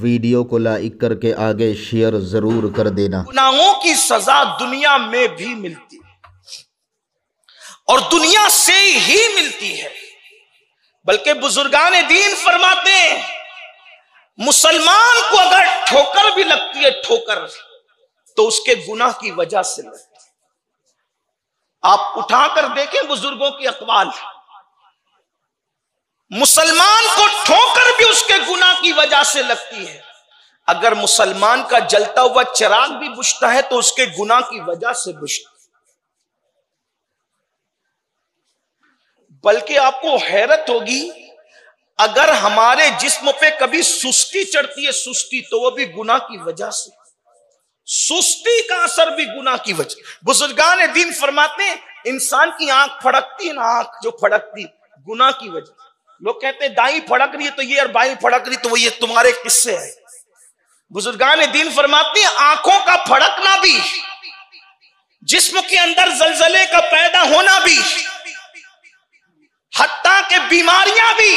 Video کو like کر کے آگے شیئر ضرور کر دینا۔ گناہوں کی سزا دنیا میں بھی ملتی اور دنیا سے ہی ملتی ہے، بلکہ بزرگان دین فرماتے ہیں مسلمان کو اگر ٹھوکر بھی لگتی ہے ٹھوکر تو اس کے گناہ کی وجہ سے لگتی ہے۔ آپ اٹھا کر دیکھیں بزرگوں کی اقوال، مسلمان کو ٹھوکر بھی اس کے گناہ کی وجہ سے لگتی ہے، اگر مسلمان کا جلتا ہوا چراغ بھی بجھتا ہے تو اس کے گناہ کی وجہ سے بجھتا ہے۔ بلکہ آپ کو حیرت ہوگی اگر ہمارے جسم پہ کبھی سستی چڑھتی ہے، سستی، تو وہ بھی گناہ کی وجہ سے، سستی کا اثر بھی گناہ کی وجہ۔ بزرگان دین فرماتے ہیں انسان کی آنکھ پھڑکتی ہے نا، آنکھ جو پھڑکتی گناہ کی وجہ۔ لوگ کہتے ہیں دائیں پھڑک رہی ہے تو یہ، اور بائیں پھڑک رہی تو وہ، یہ تمہارے قصے ہیں۔ بزرگان دین فرماتے ہیں آنکھوں کا پھڑکنا بھی، جسم کے اندر زلزلے کا پیدا ہونا بھی، حتیٰ کہ بیماریاں بھی،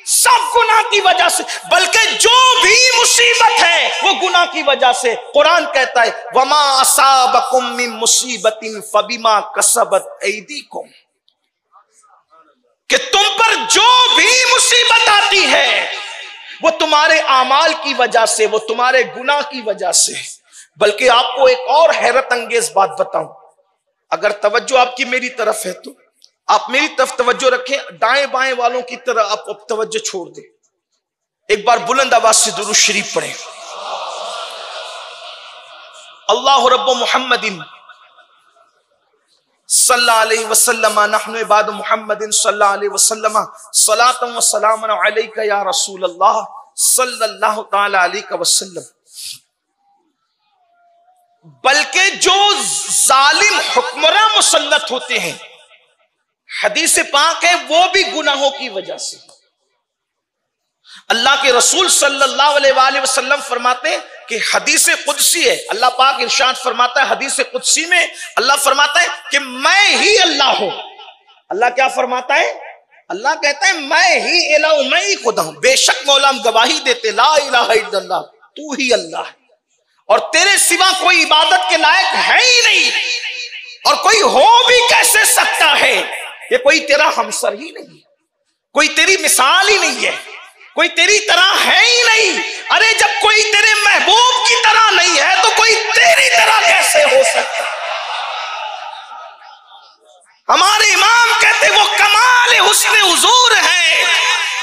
سب گناہ کی وجہ سے، بلکہ جو بھی مصیبت ہے وہ گناہ کی وجہ سے۔ قرآن کہتا ہے وَمَا أَصَابَكُم مِّن مُّصِيبَةٍ فَبِمَا كَسَبَتْ أَيْدِيكُمْ، کہ تم پر جو بھی مصیبت آتی ہے وہ تمہارے اعمال کی وجہ سے، وہ تمہارے گناہ کی وجہ سے۔ بلکہ آپ کو ایک اور حیرت انگیز بات بتاؤں، اگر توجہ آپ کی میری طرف ہے تو آپ میری طرف توجہ رکھیں، دائیں بائیں والوں کی طرح آپ توجہ چھوڑ دیں۔ ایک بار بلند آواز سے درود شریف پڑھیں۔ اللہ رب محمد صلی اللہ علیہ وسلم، نحن عباد محمد صلی اللہ علیہ وسلم، صلاۃ و سلام علیک یا رسول اللہ صلی اللہ تعالی علیہ وسلم۔ بلکہ جو ظالم حکمراں مسلط ہوتے ہیں، حدیث پاک ہے، وہ بھی گناہوں کی وجہ سے۔ اللہ کے رسول صلی اللہ علیہ وآلہ وسلم فرماتے ہیں کہ حدیث قدسی ہے، اللہ پاک ارشاد فرماتا ہے حدیث قدسی میں، اللہ فرماتا ہے کہ میں ہی اللہ ہوں۔ اللہ کیا فرماتا ہے؟ اللہ کہتا ہے میں ہی الہ ہوں، میں ہی خدا ہوں۔ بے شک مولا ہم گواہی دیتے لا الہ الا اللہ، تو ہی اللہ ہے اور تیرے سوا کوئی عبادت کے لائق ہے ہی نہیں، اور کوئی ہو بھی کیسے سکتا ہے، یہ کوئی تیرا ہمسر ہی نہیں، کوئی تیری مثال ہی نہیں ہے، کوئی تیری طرح ہے ہی نہیں۔ ارے جب کوئی تیرے محبوب کی طرح نہیں ہے تو کوئی تیری طرح کیسے ہو سکتا؟ ہمارے امام کہتے وہ کمال حسن حضور ہے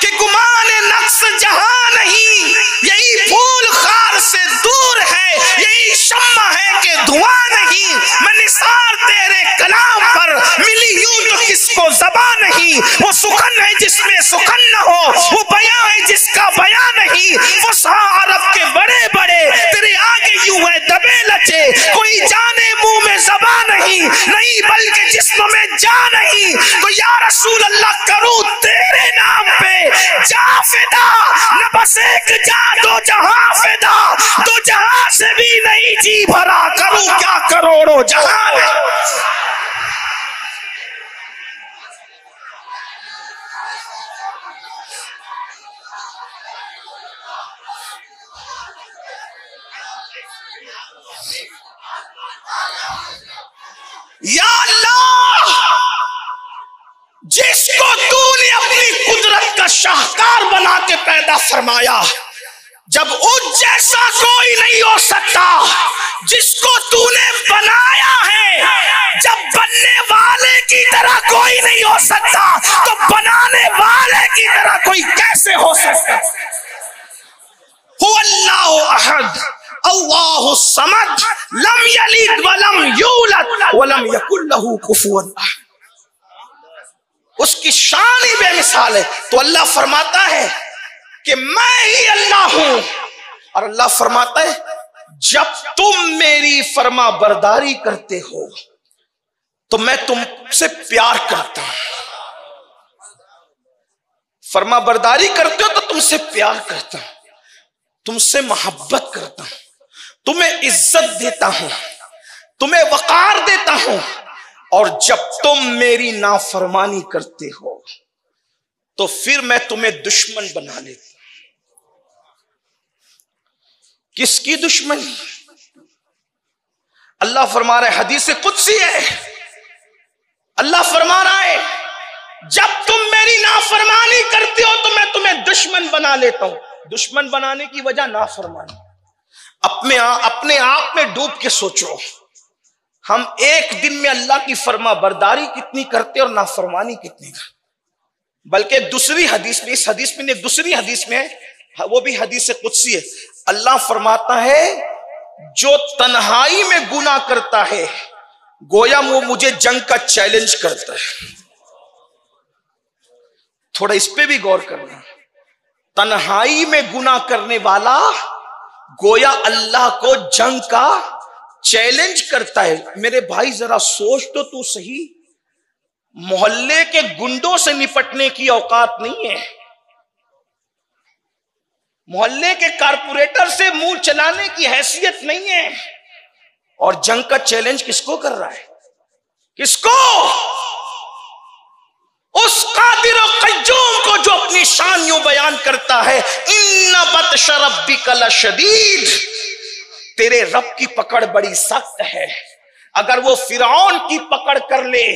کہ گمان نقص جہاں نہیں، یہی پھول خار سے دور ہے، یہی شمع ہے کہ دھواں نہیں۔ میں نثار تیرے کلام پر ملی یوں تو کس کو زبان نہیں، وہ سخن ہے جس میں سخن نہ ہو، وہ بیان ہے جس کا بیان نہیں۔ فصحا عرب کے بڑے بڑے تیرے آگے یوں ہے دبے لچے، کوئی جانے منہ میں زبان نہیں، بلکہ جسم میں جا نہیں۔ تو یا رسول اللہ کروں تیرے نام پہ جا فدا، نہ بس ایک جا دو جہاں فدا، دو جہاں سے بھی نہیں جی بھرا، کروں کیا کروڑوں جہاں ہے۔ یا اللہ جس کو تو نے اپنی قدرت کا شاہکار بنا کے پیدا فرمایا، جب اس جیسا کوئی نہیں ہو سکتا، جس کو تو نے بنایا ہے، جب بننے والے کی طرح کوئی نہیں ہو سکتا تو بنانے والے کی طرح کوئی کیسے ہو سکتا؟ هو اللہ احد اللہ الصمد لم یلد ولم یولد ولم یکن لہ کفوا احد۔ اس کی شان ہی بے مثال ہے۔ تو اللہ فرماتا ہے کہ میں ہی اللہ ہوں، اور اللہ فرماتا ہے جب تم میری فرما برداری کرتے ہو تو میں تم سے پیار کرتا ہوں، فرما برداری کرتے ہو تو تم سے پیار کرتا ہوں، تم سے محبت کرتا ہوں، تمہیں عزت دیتا ہوں، تمہیں وقار دیتا ہوں، اور جب تم میری نافرمانی کرتے ہو تو پھر میں تمہیں دشمن بنا لیتا ہوں۔ کس کی دشمنی؟ اللہ فرما رہا ہے، حدیث قدسی ہے، اللہ فرما رہا ہے جب تم میری نافرمانی کرتے ہو تو میں تمہیں دشمن بنا لیتا ہوں۔ دشمن بنانے کی وجہ نافرمانی۔ اپنے آپ میں ڈوب کے سوچو، ہم ایک دن میں اللہ کی فرما برداری کتنی کرتے اور نافرمانی کتنی کرتے۔ بلکہ دوسری حدیث میں، اس حدیث میں دوسری حدیث میں، وہ بھی حدیث قدسی ہے، اللہ فرماتا ہے جو تنہائی میں گناہ کرتا ہے گویا وہ مجھے جنگ کا چیلنج کرتا ہے۔ تھوڑا اس پہ بھی غور کرنا، تنہائی میں گناہ کرنے والا گویا اللہ کو جنگ کا چیلنج کرتا ہے۔ میرے بھائی ذرا سوچ تو صحیح، محلے کے گنڈوں سے نپٹنے کی اوقات نہیں ہے، محلے کے کارپوریٹر سے منہ چلانے کی حیثیت نہیں ہے، اور جنگ کا چیلنج کس کو کر رہا ہے؟ کس کو؟ اس قادر و قیوم کو جو اپنی شان یوں بیان کرتا ہے، ان بطش ربک لشدید، تیرے رب کی پکڑ بڑی سخت ہے۔ اگر وہ فرعون کی پکڑ کر لے،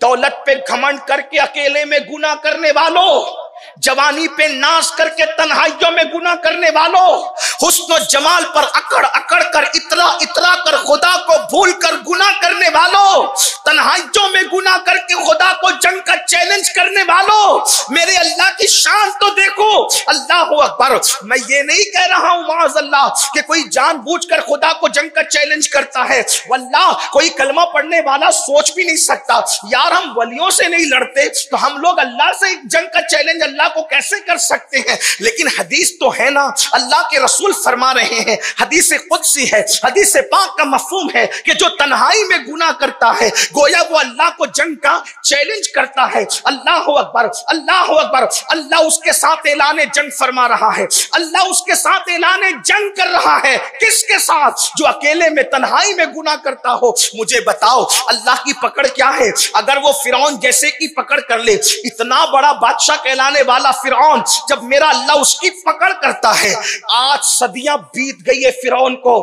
دولت پہ گھمنڈ کر کے اکیلے میں گناہ کرنے والوں، جوانی پہ ناز کر کے تنہائیوں میں گناہ کرنے والوں، حسن و جمال پر اکڑ اکڑ کر اترا کر خدا کو بھول کر گناہ کرنے والوں، تنہائیوں میں گناہ کر کے خدا کو جنگ کا چیلنج کرنے والوں، میرے اللہ کی شان تو دیکھو۔ اللہ اکبر۔ میں یہ نہیں کہہ رہا ہوں معاذ اللہ کہ کوئی جان بوجھ کر خدا کو جنگ کا چیلنج کرتا ہے، واللہ کوئی کلمہ پڑھنے والا سوچ بھی نہیں سکتا یار ہم ولیوں سے نہیں لڑتے تو ہم لوگ اللہ سے جنگ کا چیلنج اللہ کو کیسے کر سکتے ہیں؟ لیکن حدیث تو ہے نا، اللہ کے رسول فرما رہے ہیں، حدیث قدسی ہے، حدیث پاک کا مفہوم ہے کہ جو تنہائی میں گناہ کرتا ہے گویا وہ اللہ کو جنگ کا چیلنج کرتا ہے۔ اللہ اکبر، اللہ اکبر۔ اللہ اس کے ساتھ اعلان جنگ فرما رہا ہے، اللہ اس کے ساتھ اعلان جنگ کر رہا ہے۔ کس کے ساتھ؟ جو اکیلے میں تنہائی میں گناہ کرتا ہو۔ مجھے بتاؤ اللہ کی پکڑ کیا ہے؟ اگر وہ فرعون جیسے کی پکڑ کر لے، اتنا بڑا بادشاہ کہلانے والا فرعون، جب میرا اللہ اس کی پکڑ کرتا ہے، آج صدیاں بیت گئی ہے فرعون کو،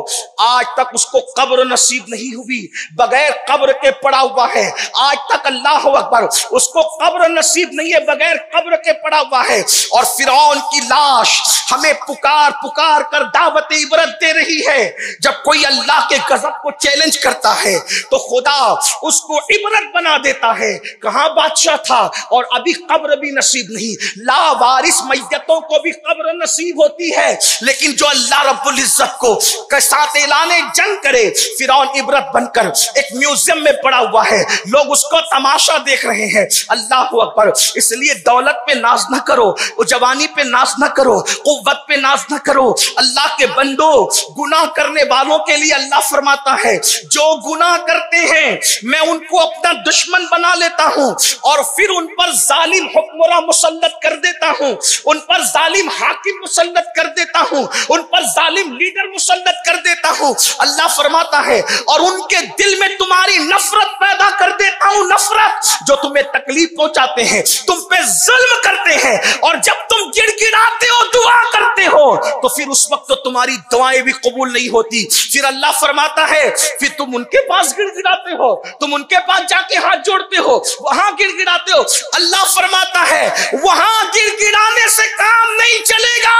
آج تک اس کو قبر نصیب نہیں ہوئی، بغیر قبر کے پڑا ہوا ہے، آج تک اللہ اکبر اس کو قبر نصیب نہیں ہے، بغیر قبر کے پڑا ہوا ہے، اور فرعون کی لاش ہمیں پکار پکار کر دعوت عبرت دے رہی ہے۔ جب کوئی اللہ کے غضب کو چیلنج کرتا ہے تو خدا اس کو عبرت بنا دیتا ہے۔ کہاں بادشاہ تھا اور ابھی قبر بھی نصیب نہیں، لا وارث میتوں کو بھی قبر نصیب ہوتی ہے، لیکن جو اللہ رب العزت کو کے ساتھ اعلان جنگ کرے، فرعون عبرت بن کر ایک میوزیم میں پڑا ہوا ہے، لوگ اس کو تماشا دیکھ رہے ہیں۔ اللہ اکبر۔ اس لیے دولت پہ ناز نہ کرو، جوانی پہ ناز نہ کرو، قوت پہ ناز نہ کرو۔ اللہ کے بندو، گناہ کرنے والوں کے لیے اللہ فرماتا ہے جو گناہ کرتے ہیں میں ان کو اپنا دشمن بنا لیتا ہوں، اور پھر ان پر ظالم حکمراں مسلط کر دیتا ہوں، ان پر ظالم حاکم مسلط کر دیتا ہوں، ان پر ظالم لیڈر مسلط کر دیتا ہوں۔ اللہ فرماتا ہے اور ان کے دل میں تمہاری نفرت پیدا کر دیتا ہوں، نفرت جو تمہیں تکلیف پہنچاتے ہیں، تم پہ ظلم کرتے ہیں، اور جب تم گڑ گڑاتے ہو، دعا کرتے ہو، تو پھر اس وقت تو تمہاری دعائیں بھی قبول نہیں ہوتی۔ پھر اللہ فرماتا ہے پھر تم ان کے پاس گڑ گڑاتے ہو، تم ان کے پاس جا کے ہاتھ جوڑتے ہو، وہاں گڑ گڑاتے ہو۔ اللہ فرماتا ہے وہاں گڑ گڑانے سے کام نہیں چلے گا،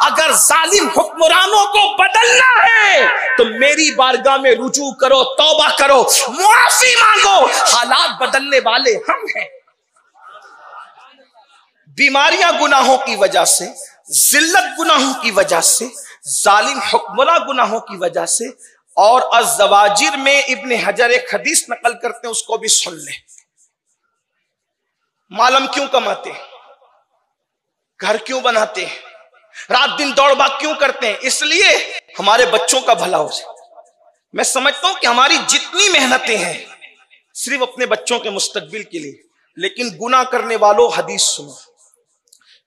اگر ظالم حکمرانوں کو بدلنا ہے تو میری بارگاہ میں رجوع کرو، توبہ کرو، معافی مانگو، حالات بدلنے والے ہم ہیں۔ بیماریاں گناہوں کی وجہ سے، ذلت گناہوں کی وجہ سے، ظالم حکمراں گناہوں کی وجہ سے، اور الزواجر میں ابن حجر ایک حدیث نقل کرتے ہیں، اس کو بھی سن لیں۔ معلوم کیوں کماتے ہیں؟ گھر کیوں بناتے ہیں؟ رات دن دوڑ بھاگ کیوں کرتے ہیں؟ اس لیے ہمارے بچوں کا بھلا ہو جائے۔ میں سمجھتا ہوں کہ ہماری جتنی محنتیں ہیں صرف اپنے بچوں کے مستقبل کے لیے، لیکن گناہ کرنے والوں حدیث سنو۔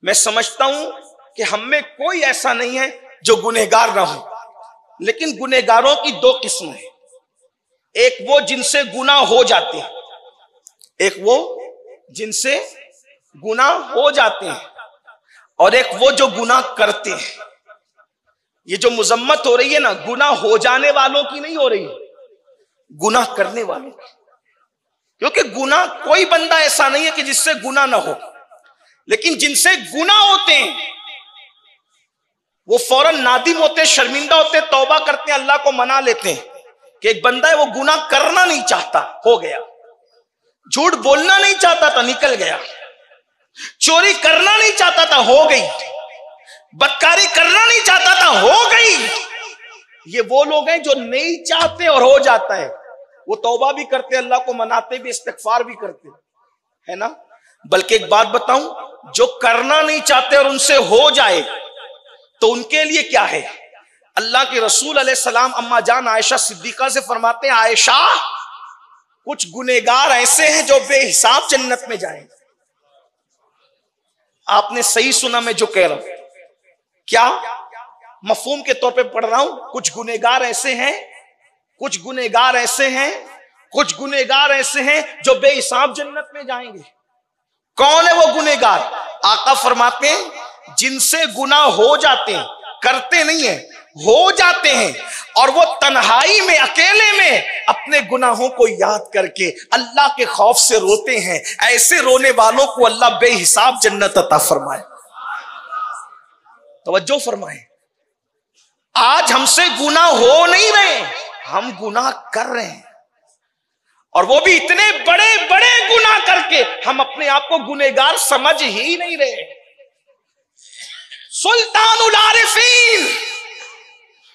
میں سمجھتا ہوں کہ ہم میں کوئی ایسا نہیں ہے جو گنہگار نہ ہو، لیکن گنہگاروں کی دو قسم ہیں، ایک وہ جن سے گناہ ہو جاتے ہیں، ایک وہ جن سے گناہ ہو جاتے ہیں، اور ایک وہ جو گناہ کرتے ہیں۔ یہ جو مذمت ہو رہی ہے نا، گناہ ہو جانے والوں کی نہیں ہو رہی ہے، گناہ کرنے والوں کی. کیونکہ گناہ کوئی بندہ ایسا نہیں ہے کہ جس سے گناہ نہ ہو، لیکن جن سے گناہ ہوتے ہیں وہ فوراً نادم ہوتے، شرمندہ ہوتے، توبہ کرتے ہیں، اللہ کو منا لیتے ہیں کہ ایک بندہ ہے وہ گناہ کرنا نہیں چاہتا، ہو گیا. جھوٹ بولنا نہیں چاہتا تھا، نکل گیا. چوری کرنا نہیں چاہتا تھا، ہو گئی. بدکاری کرنا نہیں چاہتا تھا، ہو گئی. یہ وہ لوگ ہیں جو نہیں چاہتے اور ہو جاتا ہے. وہ توبہ بھی کرتے، اللہ کو مناتے بھی، استغفار بھی کرتے، ہے نا. بلکہ ایک بات بتاؤں، جو کرنا نہیں چاہتے اور ان سے ہو جائے تو ان کے لیے کیا ہے؟ اللہ کے رسول علیہ السلام اما جان عائشہ صدیقہ سے فرماتے ہیں، عائشہ کچھ گنہگار ایسے ہیں جو بے حساب جنت میں جائیں. آپ نے صحیح سنا میں جو کہہ رہا ہوں، کیا مفہوم کے طور پہ پڑھ رہا ہوں؟ کچھ گنہگار ایسے ہیں، کچھ گنہگار ایسے ہیں، کچھ گنہگار ایسے ہیں جو بے حساب جنت میں جائیں گے. کون ہے وہ گنہگار؟ آقا فرماتے ہیں جن سے گناہ ہو جاتے ہیں، کرتے نہیں ہیں، ہو جاتے ہیں، اور وہ تنہائی میں، اکیلے میں اپنے گناہوں کو یاد کر کے اللہ کے خوف سے روتے ہیں. ایسے رونے والوں کو اللہ بے حساب جنت عطا فرمائے. توجہ فرمائیں. آج ہم سے گناہ ہو نہیں رہے، ہم گناہ کر رہے ہیں، اور وہ بھی اتنے بڑے بڑے گناہ کر کے ہم اپنے آپ کو گنہگار سمجھ ہی نہیں رہے. سلطان العارفین،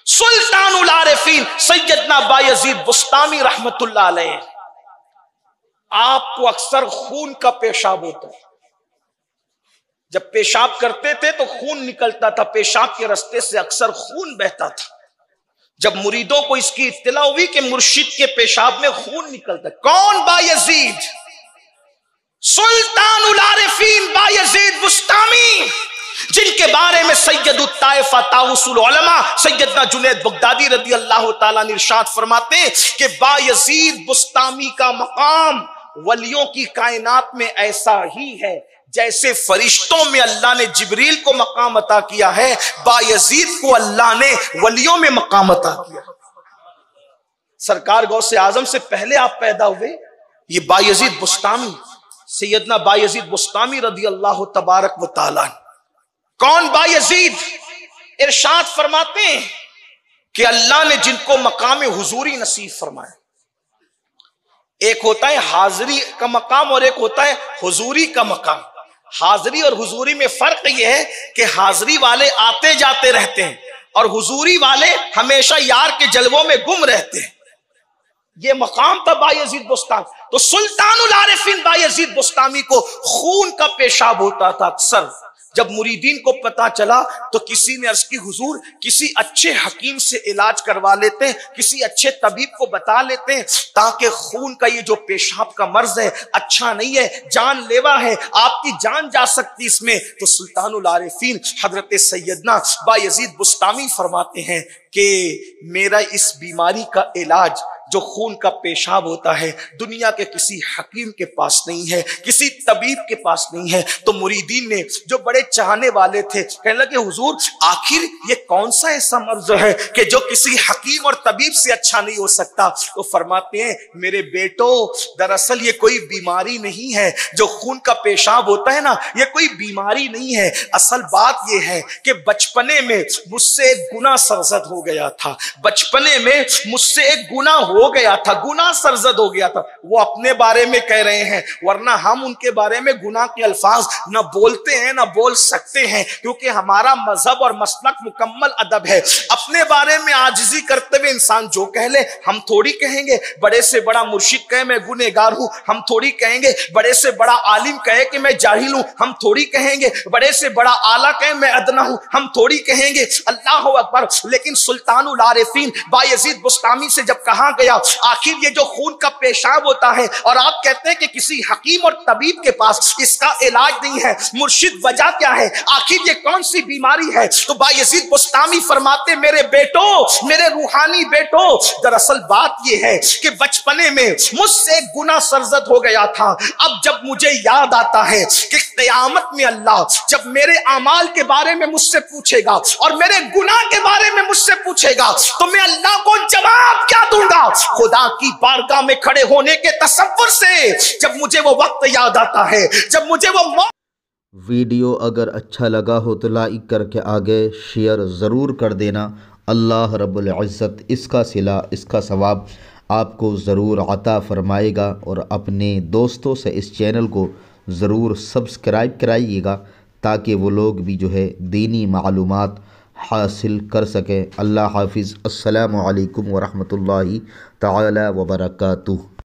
سلطان العارفین سیدنا بایزید بسطامی رحمت اللہ علیہ، آپ کو اکثر خون کا پیشاب ہوتا ہے. جب پیشاب کرتے تھے تو خون نکلتا تھا، پیشاب کے رستے سے اکثر خون بہتا تھا. جب مریدوں کو اس کی اطلاع ہوئی کہ مرشد کے پیشاب میں خون نکلتا ہے، کون؟ بایزید، سلطان العارفین بایزید بسطامی، جن کے بارے میں سید الطائفہ طاؤس العلماء سیدنا جنید بغدادی رضی اللہ تعالیٰ نے ارشاد فرماتے ہیں کہ بایزید بسطامی کا مقام ولیوں کی کائنات میں ایسا ہی ہے جیسے فرشتوں میں اللہ نے جبریل کو مقام عطا کیا ہے، بایزید کو اللہ نے ولیوں میں مقام عطا کیا. سرکار غوث اعظم سے پہلے آپ پیدا ہوئے. یہ بایزید بسطامی، سیدنا بایزید بسطامی رضی اللہ تبارک و تعالیٰ. کون بایزید؟ ارشاد فرماتے ہیں کہ اللہ نے جن کو مقام حضوری نصیب فرمایا. ایک ہوتا ہے حاضری کا مقام اور ایک ہوتا ہے حضوری کا مقام. حاضری اور حضوری میں فرق یہ ہے کہ حاضری والے آتے جاتے رہتے ہیں اور حضوری والے ہمیشہ یار کے جلووں میں گم رہتے ہیں. یہ مقام تھا بایزید بسطامی. تو سلطان العارفین بایزید بسطامی کو خون کا پیشاب ہوتا تھا اکثر. جب مریدین کو پتا چلا تو کسی نے عرض کی حضور کسی اچھے حکیم سے علاج کروا لیتے ہیں، کسی اچھے طبیب کو بتا لیتے ہیں تاکہ خون کا یہ جو پیشاب کا مرض ہے اچھا نہیں ہے، جان لیوا ہے، آپ کی جان جا سکتی اس میں. تو سلطان العارفین حضرت سیدنا بایزید بسطامی فرماتے ہیں کہ میرا اس بیماری کا علاج جو خون کا پیشاب ہوتا ہے دنیا کے کسی حکیم کے پاس نہیں ہے، کسی طبیب کے پاس نہیں ہے. تو مریدین نے جو بڑے چاہنے والے تھے کہنے لگے حضور آخر یہ کون سا ایسا مرض ہے کہ جو کسی حکیم اور طبیب سے اچھا نہیں ہو سکتا؟ تو فرماتے ہیں میرے بیٹو دراصل یہ کوئی بیماری نہیں ہے، جو خون کا پیشاب ہوتا ہے نا یہ کوئی بیماری نہیں ہے. اصل بات یہ ہے کہ بچپنے میں مجھ سے ایک گناہ سرزد ہو گیا تھا، بچپنے میں مجھ سے ایک گناہ ہو گیا تھا، گناہ سرزد ہو گیا تھا. وہ اپنے بارے میں کہہ رہے ہیں، ورنہ ہم ان کے بارے میں گناہ کے الفاظ نہ بولتے ہیں نہ بول سکتے ہیں، کیونکہ ہمارا مذہب اور مسلک مکمل ادب ہے. اپنے بارے میں عاجزی کرتے ہوئے انسان جو کہہ لے ہم تھوڑی کہیں گے بڑے سے بڑا مرشد کہے میں گنہگار ہوں، ہم تھوڑی کہیں گے بڑے سے بڑا عالم کہے کہ میں جاہل ہوں، ہم تھوڑی کہیں گے بڑے سے بڑا اعلیٰ کہے میں ادنا ہوں، ہم تھوڑی کہیں گے. اللہ اکبر. لیکن سلطان العارفین بایزید بسطامی سے جب کہا گیا آخر یہ جو خون کا پیشاب ہوتا ہے اور آپ کہتے ہیں کہ کسی حکیم اور طبیب کے پاس اس کا علاج نہیں ہے، مرشد وجہ کیا ہے، آخر یہ کون سی بیماری ہے؟ تو بایزید بسطامی فرماتے میرے بیٹو، میرے روحانی بیٹو، دراصل بات یہ ہے کہ بچپنے میں مجھ سے گناہ سرزد ہو گیا تھا. اب جب مجھے یاد آتا ہے کہ قیامت میں اللہ جب میرے اعمال کے بارے میں مجھ سے پوچھے گا اور میرے گناہ کے بارے میں مجھ پوچھے گا تو میں اللہ کو جواب کیا دوں گا؟ خدا کی بارگاہ میں کھڑے ہونے کے تصور سے جب مجھے وہ وقت یاد آتا ہے، جب مجھے وہ ویڈیو اگر اچھا لگا ہو تو لائک کر کے آگے شیئر ضرور کر دینا۔ اللہ رب العزت اس کا صلہ، اس کا ثواب آپ کو ضرور عطا فرمائے گا، اور اپنے دوستوں سے اس چینل کو ضرور سبسکرائب کرائیے گا تاکہ وہ لوگ بھی جو ہے دینی معلومات حاصل کر سکیں۔ اللہ حافظ۔ السلام علیکم ورحمۃ اللہ تعالی وبرکاتہ۔